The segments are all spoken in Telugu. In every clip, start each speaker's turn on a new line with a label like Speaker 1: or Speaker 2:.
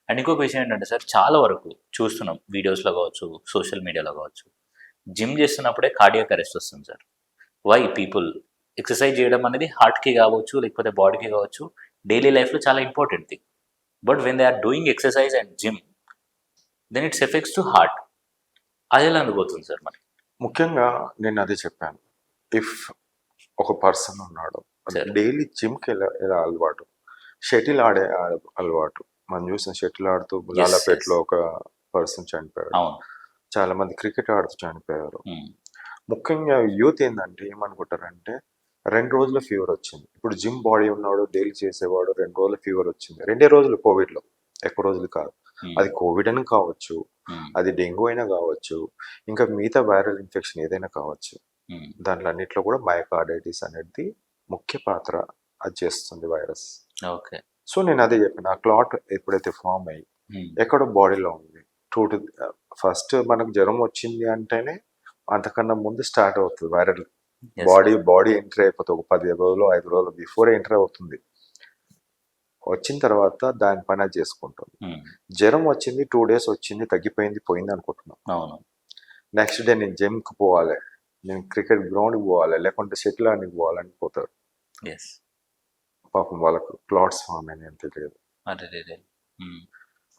Speaker 1: అండ్ ఇంకొక విషయం ఏంటంటే సార్, చాలా వరకు చూస్తున్నాం వీడియోస్‌లో కావచ్చు, సోషల్ మీడియాలో కావచ్చు. జిమ్ చేస్తున్నప్పుడే కార్డియాక్ అరెస్ట్ వస్తుంది సార్. వై పీపుల్ ఎక్సర్సైజ్ చేయడం అనేది హార్ట్‌కి కావచ్చు, లేకపోతే బాడీకి కావచ్చు, డైలీ లైఫ్‌లో చాలా important thing. But when they are doing exercise and gym, then its effects to heart. అదెలా అనుకోతుంది సార్ మరి?
Speaker 2: ముఖ్యంగా నేను అదే చెప్పాను. ఇఫ్ ఒక పర్సన్ ఉన్నాడు,
Speaker 1: సరే.
Speaker 2: డైలీ జిమ్‌కి ఎలా అలవాటు, షటిల్ ఆడే అలవాటు. మనం చూసిన షటిల్ ఆడుతూ లాలాపేటలో ఒక పర్సన్ చనిపోయాడు.
Speaker 1: అవును.
Speaker 2: చాలా మంది క్రికెట్ ఆడుతూ చనిపోయారు.
Speaker 1: హ్మ్.
Speaker 2: ముఖ్యంగా యూత్ ఏందంటే ఏమనుకుంటారంటే 2 రోజుల ఫీవర్ వచ్చింది. ఇప్పుడు జిమ్ బాడీ ఉన్నాడు, డైలీ చేసేవాడు 2 రోజుల ఫీవర్ వచ్చింది. 2 రోజులు కోవిడ్‌లో, ఎక్కువ రోజులు కాదు. అది కోవిడ్ అని కావచ్చు, అది డెంగ్యూ అయినా కావచ్చు, ఇంకా మిగతా వైరల్ ఇన్ఫెక్షన్ ఏదైనా కావచ్చు. దాంట్లో అన్నిట్లో కూడా మయోకార్డైటిస్ అనేది ముఖ్య పాత్ర అది చేస్తుంది వైరస్.
Speaker 1: ఓకే.
Speaker 2: సో నేను అదే చెప్పాను. ఆ క్లాట్ ఎప్పుడైతే ఫామ్ అయ్యి ఎక్కడో బాడీలో ఉంది, ఫస్ట్ మనకు జ్వరం వచ్చింది అంటేనే అంతకన్నా ముందు స్టార్ట్ అవుతుంది వైరల్.
Speaker 1: Yes,
Speaker 2: బాడీ ఎంటర్ అయిపోతుంది. ఒక 10 రోజులు 5 రోజులు బిఫోర్ ఎంటర్ అవుతుంది. వచ్చిన తర్వాత దాని పని అది చేసుకుంటుంది. జ్వరం వచ్చింది, 2 డేస్ వచ్చింది, తగ్గిపోయింది, పోయింది అనుకుంటున్నాం.
Speaker 1: అవును.
Speaker 2: నెక్స్ట్ డే నేను జిమ్కి పోవాలి, నేను క్రికెట్ గ్రౌండ్కి పోవాలి, లేకుంటే షటిల్ ఆడడానికి పోవాలని పోతారు.
Speaker 1: ఎస్.
Speaker 2: పాపం వాళ్ళకు క్లాట్స్ ఫామ్ అని ఏం తెలియదు.
Speaker 1: అరెరెరె.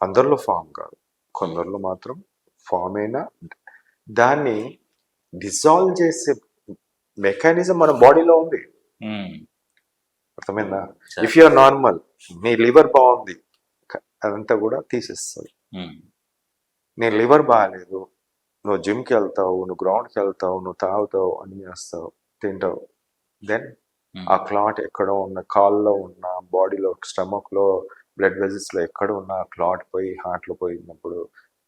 Speaker 2: అందరిలో ఫామ్ కాదు, కొందరిలో మాత్రం ఫామ్ అయినా దాన్ని డిజాల్వ్ చేసే మెకానిజం మన బాడీలో ఉంది. అర్థమైందా? ఇఫ్ యూఆర్ నార్మల్, నీ లివర్ బాగుంది, అదంతా కూడా తీసేస్తుంది. నీ లివర్ బాగాలేదు, నువ్వు జిమ్కి వెళ్తావు, నువ్వు గ్రౌండ్కి వెళ్తావు, నువ్వు తాగుతావు, అన్ని చేస్తావు, తింటావు, దెన్ ఆ క్లాట్ ఎక్కడ ఉన్న, కాల్లో ఉన్న, బాడీలో, స్టమక్లో, బ్లడ్ వెజల్స్లో ఎక్కడ ఉన్న ఆ క్లాట్ పోయి హార్ట్లో పోయినప్పుడు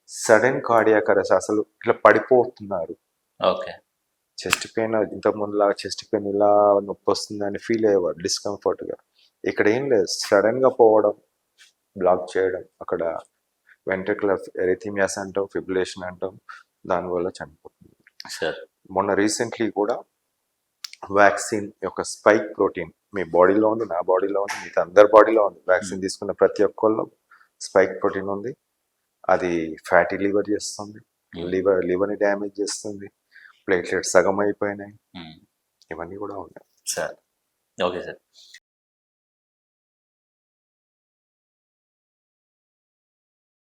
Speaker 2: సడన్ కార్డియాక్ అరెస్ట్, అసలు ఇట్లా పడిపోతున్నారు.
Speaker 1: ఓకే.
Speaker 2: చెస్ట్ పెయిన్ ఇంతకుముందులాగా చెస్ట్ పెయిన్ ఇలా నొప్పి వస్తుంది అని ఫీల్ అయ్యేవాడు డిస్కంఫర్ట్గా. ఇక్కడ ఏం లేదు, సడన్గా పోవడం, బ్లాక్ చేయడం, అక్కడ వెంట్రికులర్ ఎరిథీమియాస్ అంటాం, ఫిబ్రిలేషన్ అంటాం, దానివల్ల చనిపోతుంది. మొన్న రీసెంట్లీ కూడా వ్యాక్సిన్ యొక్క స్పైక్ ప్రోటీన్ మీ బాడీలో ఉంది, నా బాడీలో ఉంది, మిగతా అందరి బాడీలో ఉంది. వ్యాక్సిన్ తీసుకున్న ప్రతి ఒక్కళ్ళు స్పైక్ ప్రోటీన్ ఉంది. అది ఫ్యాటీ లివర్ చేస్తుంది, లివర్ని డ్యామేజ్ చేస్తుంది, ప్లేట్లెట్స్ సగం అయిపోయినాయి, ఇవన్నీ కూడా ఉన్నాయి
Speaker 1: సార్. Okay sir.